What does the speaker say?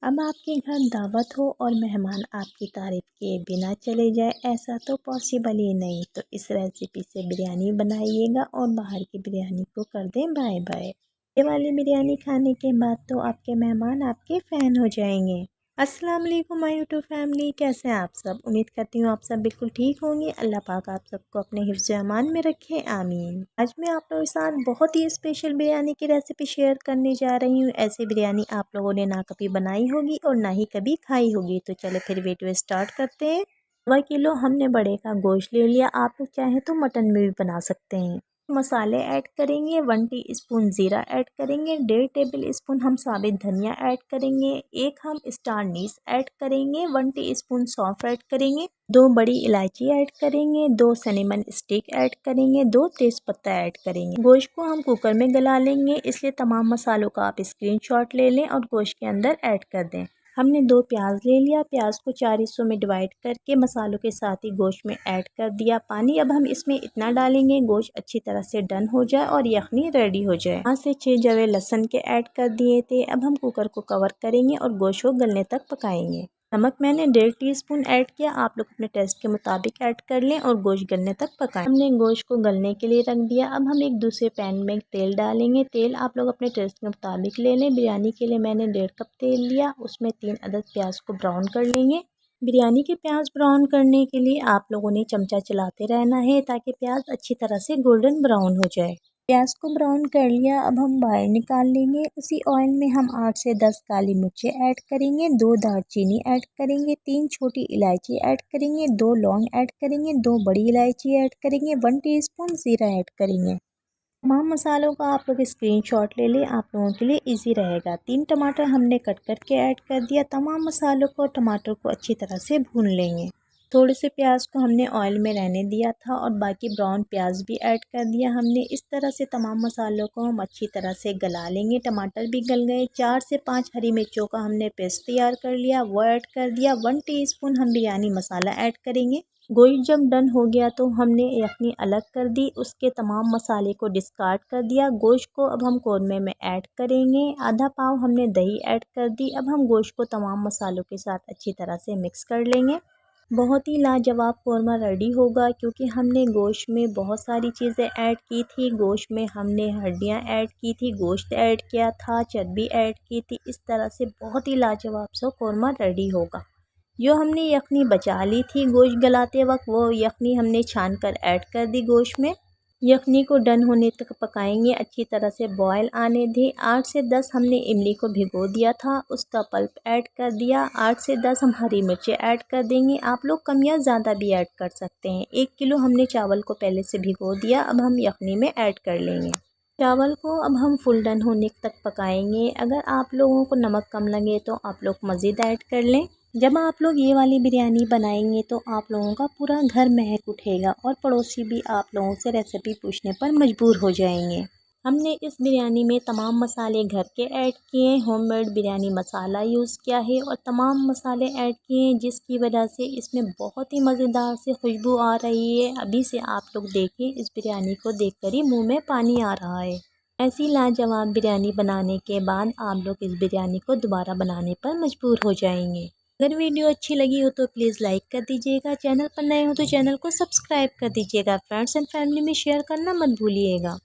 अब आपके घर दावत हो और मेहमान आपकी तारीफ किए बिना चले जाए, ऐसा तो पॉसिबल ही नहीं। तो इस रेसिपी से बिरयानी बनाइएगा और बाहर की बिरयानी को कर दें बाय बाय। ये वाली बिरयानी खाने के बाद तो आपके मेहमान आपके फ़ैन हो जाएंगे। अस्सलाम वालेकुम माय यूट्यूब फैमिली, कैसे हैं आप सब। उम्मीद करती हूँ आप सब बिल्कुल ठीक होंगे। अल्लाह पाक आप सबको अपने हिफ्ज़ अमान में रखे, आमीन। आज मैं आप लोगों के साथ बहुत ही स्पेशल बिरयानी की रेसिपी शेयर करने जा रही हूँ। ऐसी बिरयानी आप लोगों ने ना कभी बनाई होगी और ना ही कभी खाई होगी। तो चलो फिर वीडियो स्टार्ट करते हैं। 1 किलो हमने बड़े का गोश्त ले लिया। आप लोग चाहें तो मटन में भी बना सकते हैं। मसाले ऐड करेंगे, 1 टीस्पून ज़ीरा ऐड करेंगे, 1.5 टेबल स्पून हम साबित धनिया ऐड करेंगे, 1 हम स्टार नीस ऐड करेंगे, 1 टीस्पून सौंफ ऐड करेंगे, 2 बड़ी इलायची ऐड करेंगे, 2 सिनेमन स्टिक ऐड करेंगे, 2 तेज़पत्ता ऐड करेंगे। गोश्त को हम कुकर में गला लेंगे, इसलिए तमाम मसालों का आप स्क्रीनशॉट ले लें और गोश्त के अंदर ऐड कर दें। हमने 2 प्याज ले लिया। प्याज को 4 हिस्सों में डिवाइड करके मसालों के साथ ही गोश्त में ऐड कर दिया पानी। अब हम इसमें इतना डालेंगे गोश्त अच्छी तरह से डन हो जाए और यखनी रेडी हो जाए। 5 से 6 जवे लहसुन के ऐड कर दिए थे। अब हम कुकर को कवर करेंगे और गोश्त को गलने तक पकाएंगे। नमक मैंने 1.5 टीस्पून ऐड किया। आप लोग अपने टेस्ट के मुताबिक ऐड कर लें और गोश्त गलने तक पकाएं। हमने गोश्त को गलने के लिए रख दिया। अब हम एक दूसरे पैन में तेल डालेंगे। तेल आप लोग अपने टेस्ट के मुताबिक ले लें। बिरयानी के लिए मैंने 1.5 कप तेल लिया। उसमें 3 अदद प्याज को ब्राउन कर लेंगे। बिरयानी के प्याज ब्राउन करने के लिए आप लोगों ने चमचा चलाते रहना है ताकि प्याज अच्छी तरह से गोल्डन ब्राउन हो जाए। प्याज को ब्राउन कर लिया। अब हम बाहर निकाल लेंगे। उसी ऑयल में हम 8 से 10 काली मिर्चें ऐड करेंगे, 2 दालचीनी ऐड करेंगे, 3 छोटी इलायची ऐड करेंगे, 2 लौंग ऐड करेंगे, 2 बड़ी इलायची ऐड करेंगे, 1 टीस्पून ज़ीरा ऐड करेंगे। तमाम मसालों का आप लोग स्क्रीनशॉट ले लें, आप लोगों के लिए इजी रहेगा। 3 टमाटर हमने कट करके ऐड कर दिया। तमाम मसालों को टमाटर को अच्छी तरह से भून लेंगे। थोड़े से प्याज को हमने ऑयल में रहने दिया था और बाकी ब्राउन प्याज भी ऐड कर दिया हमने। इस तरह से तमाम मसालों को हम अच्छी तरह से गला लेंगे। टमाटर भी गल गए। 4 से 5 हरी मिर्चों का हमने पेस्ट तैयार कर लिया, वो ऐड कर दिया। 1 टीस्पून हम बिरयानी मसाला ऐड करेंगे। गोश्त जब डन हो गया तो हमने यखनी अलग कर दी, उसके तमाम मसाले को डिस्कार्ड कर दिया। गोश्त को अब हम कौरमे में ऐड करेंगे। आधा पाव हमने दही ऐड कर दी। अब हम गोश्त को तमाम मसालों के साथ अच्छी तरह से मिक्स कर लेंगे। बहुत ही लाजवाब कौरमा रेडी होगा क्योंकि हमने गोश्त में बहुत सारी चीज़ें ऐड की थी। गोश्त में हमने हड्डियां ऐड की थी, गोश्त ऐड किया था, चर्बी ऐड की थी। इस तरह से बहुत ही लाजवाब सा कौरमा रेडी होगा। जो हमने यखनी बचा ली थी गोश्त गलाते वक्त, वो यखनी हमने छान कर ऐड कर दी गोश्त में। यखनी को डन होने तक पकाएंगे, अच्छी तरह से बॉयल आने दें। 8 से 10 हमने इमली को भिगो दिया था, उसका पल्प ऐड कर दिया। 8 से 10 हम हरी मिर्चें ऐड कर देंगे। आप लोग कम या ज़्यादा भी ऐड कर सकते हैं। 1 किलो हमने चावल को पहले से भिगो दिया। अब हम यखनी में ऐड कर लेंगे। चावल को अब हम फुल डन होने तक पकाएंगे। अगर आप लोगों को नमक कम लगे तो आप लोग मज़ीद ऐड कर लें। जब आप लोग ये वाली बिरयानी बनाएंगे तो आप लोगों का पूरा घर महक उठेगा और पड़ोसी भी आप लोगों से रेसिपी पूछने पर मजबूर हो जाएंगे। हमने इस बिरयानी में तमाम मसाले घर के ऐड किए हैं। होममेड बिरयानी मसाला यूज़ किया है और तमाम मसाले ऐड किए हैं, जिसकी वजह से इसमें बहुत ही मज़ेदार से खुशबू आ रही है। अभी से आप लोग देखें, इस बिरयानी को देखकर ही मुंह में पानी आ रहा है। ऐसी लाजवाब बिरयानी बनाने के बाद आप लोग इस बिरयानी को दोबारा बनाने पर मजबूर हो जाएंगे। अगर वीडियो अच्छी लगी हो तो प्लीज़ लाइक कर दीजिएगा। चैनल पर नए हो तो चैनल को सब्सक्राइब कर दीजिएगा। फ्रेंड्स एंड फैमिली में शेयर करना मत भूलिएगा।